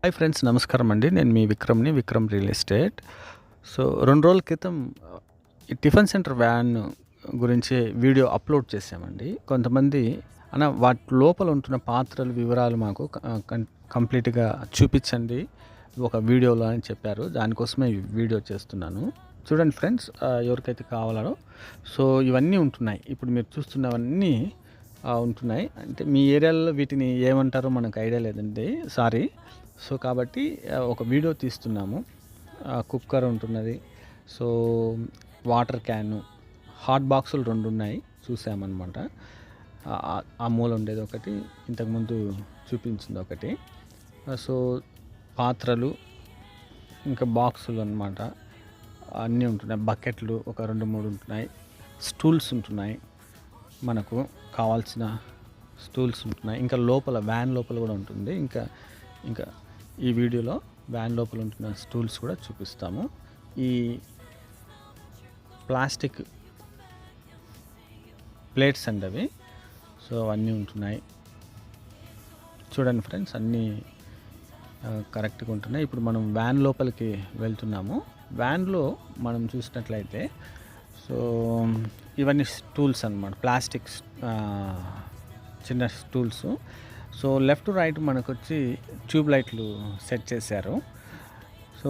Hi friends, నమస్కారం అండి. నేను మీ విక్రమ్ రియల్ ఎస్టేట్. సో 2 రోజుల క్రితం ఈ టిఫిన్ సెంటర్ వ్యాన్ గురించి వీడియో అప్లోడ్ చేశామండి. కొంతమంది వాటి లోపల ఉంటున్న పాత్రలు వివరాలు మాకు కంప్లీట్గా చూపించండి ఒక వీడియోలో అని చెప్పారు. దానికోసమే ఈ వీడియో చేస్తున్నాను. చూడండి ఫ్రెండ్స్, ఎవరికైతే కావాలో సో ఇవన్నీ ఉంటున్నాయి. ఇప్పుడు మీరు చూస్తున్నవన్నీ ఉంటున్నాయి. అంటే మీ ఏరియాలో వీటిని ఏమంటారో మనకు ఐడియా లేదండి, సారీ. సో కాబట్టి ఒక వీడియో తీస్తున్నాము. కుక్కర్ ఉంటున్నది, సో వాటర్ క్యాను, హాట్ బాక్సులు 2 ఉన్నాయి, చూసామన్నమాట. ఆ మూల ఉండేది ఒకటి, ఇంతకుముందు చూపించింది ఒకటి. సో పాత్రలు ఇంకా బాక్సులు అన్నమాట, అన్నీ ఉంటున్నాయి. బకెట్లు ఒక 2-3 ఉంటున్నాయి. స్టూల్స్ ఉంటున్నాయి, మనకు కావాల్సిన స్టూల్స్ ఉంటున్నాయి. ఇంకా లోపల వ్యాన్ లోపల కూడా ఉంటుంది. ఇంకా ఈ వీడియోలో వ్యాన్ లోపల ఉంటున్న స్టూల్స్ కూడా చూపిస్తాము. ఈ ప్లాస్టిక్ ప్లేట్స్ అండి అవి. సో అవన్నీ ఉంటున్నాయి. చూడండి ఫ్రెండ్స్, అన్నీ కరెక్ట్గా ఉంటున్నాయి. ఇప్పుడు మనం వ్యాన్ లోపలికి వెళ్తున్నాము. వ్యాన్లో మనం చూసినట్లయితే సో ఇవన్నీ స్టూల్స్ అన్నమాట, ప్లాస్టిక్ చిన్న స్టూల్స్. సో లెఫ్ట్ రైట్ మనకు వచ్చి ట్యూబ్ లైట్లు సెట్ చేశారు. సో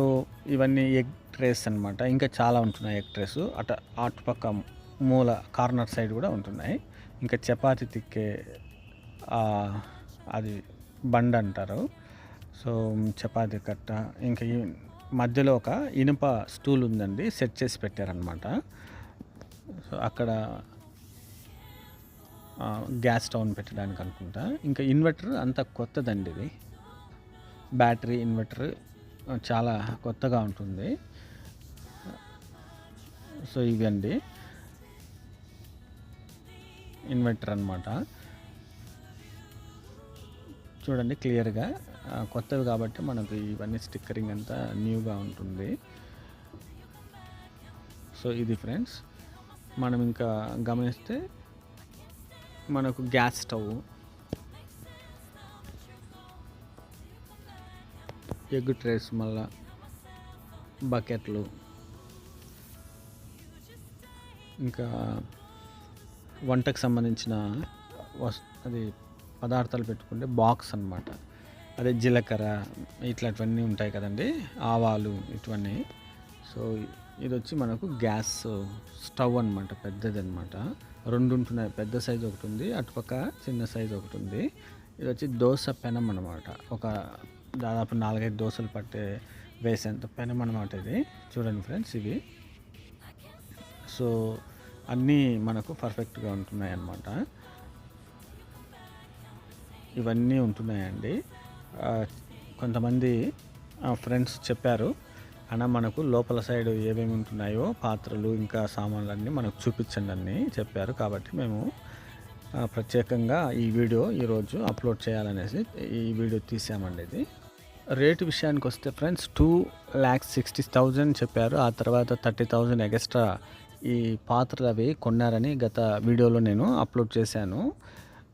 ఇవన్నీ ఎగ్ ట్రేస్ అన్నమాట. ఇంకా చాలా ఉంటున్నాయి ఎగ్ ట్రేస్. అటుపక్క మూల కార్నర్ సైడ్ కూడా ఉంటున్నాయి. ఇంకా చపాతి తిక్కే అది బండ అంటారు. సో చపాతి కట్ట, ఇంకా ఈ మధ్యలో ఒక ఇనుప స్టూల్ ఉందండి, సెట్ చేసి పెట్టారనమాట. సో అక్కడ గ్యాస్ స్టవ్ పెట్టడానికి అనుకుంటా. ఇంకా ఇన్వర్టర్ అంత కొత్తదండి, ఇది బ్యాటరీ ఇన్వర్టర్ చాలా కొత్తగా ఉంటుంది. సో ఇవండి ఇన్వర్టర్ అన్నమాట. చూడండి క్లియర్గా, కొత్తవి కాబట్టి మనకు ఇవన్నీ స్టిక్కరింగ్ అంతా న్యూగా ఉంటుంది. సో ఇది ఫ్రెండ్స్, మనం ఇంకా గమనిస్తే మనకు గ్యాస్ స్టవ్, ఎగ్ ట్రేస్, మళ్ళా బకెట్లు, ఇంకా వంటకు సంబంధించిన అది పదార్థాలు పెట్టుకుంటే బాక్స్ అన్నమాట. అదే జీలకర్ర ఇట్లాంటివన్నీ ఉంటాయి కదండి, ఆవాలు ఇటువన్నీ. సో ఇది వచ్చి మనకు గ్యాస్ స్టవ్ అన్నమాట, పెద్దది అన్నమాట. 2 ఉంటున్నాయి, పెద్ద సైజు ఒకటి ఉంది, అటుపక్క చిన్న సైజు ఒకటి ఉంది. ఇది వచ్చి దోశ పెనం అన్నమాట, ఒక దాదాపు 4-5 దోశలు వేసేంత పెనం అన్నమాట ఇది. చూడండి ఫ్రెండ్స్ ఇవి. సో అన్నీ మనకు పర్ఫెక్ట్గా ఉంటున్నాయి అన్నమాట. ఇవన్నీ ఉంటున్నాయండి. కొంతమంది ఫ్రెండ్స్ చెప్పారు, మనకు లోపల సైడ్ ఏమేమి ఉంటున్నాయో పాత్రలు ఇంకా సామాన్లన్నీ మనకు చూపించండి అని చెప్పారు. కాబట్టి మేము ప్రత్యేకంగా ఈ వీడియో ఈరోజు అప్లోడ్ చేయాలనేసి ఈ వీడియో తీసామండి. ఇది రేటు విషయానికి వస్తే ఫ్రెండ్స్ 2,60,000 చెప్పారు. ఆ తర్వాత 30,000 ఎక్స్ట్రా ఈ పాత్రలు అవి కొన్నారని గత వీడియోలో నేను అప్లోడ్ చేశాను.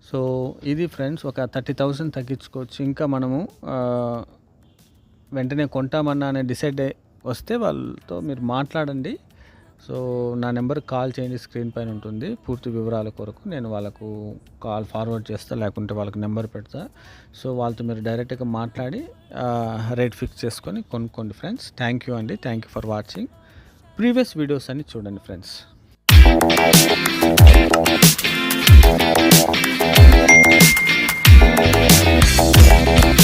సో ఇది ఫ్రెండ్స్, ఒక 30,000 తగ్గించుకోవచ్చు. ఇంకా మనము వెంటనే కొంటామన్నా అనే డిసైడ్ వస్తే వాళ్ళతో మీరు మాట్లాడండి. సో నా నెంబర్కి కాల్ చేయండి, స్క్రీన్ పైన ఉంటుంది. పూర్తి వివరాల కొరకు నేను వాళ్ళకు కాల్ ఫార్వర్డ్ చేస్తా, లేకుంటే వాళ్ళకి నెంబర్ పెడతా. సో వాళ్ళతో మీరు డైరెక్ట్గా మాట్లాడి రేట్ ఫిక్స్ చేసుకొని కొనుక్కోండి ఫ్రెండ్స్. థ్యాంక్ యూ అండి, thank you for watching. Previous videos అన్ని చూడండి ఫ్రెండ్స్.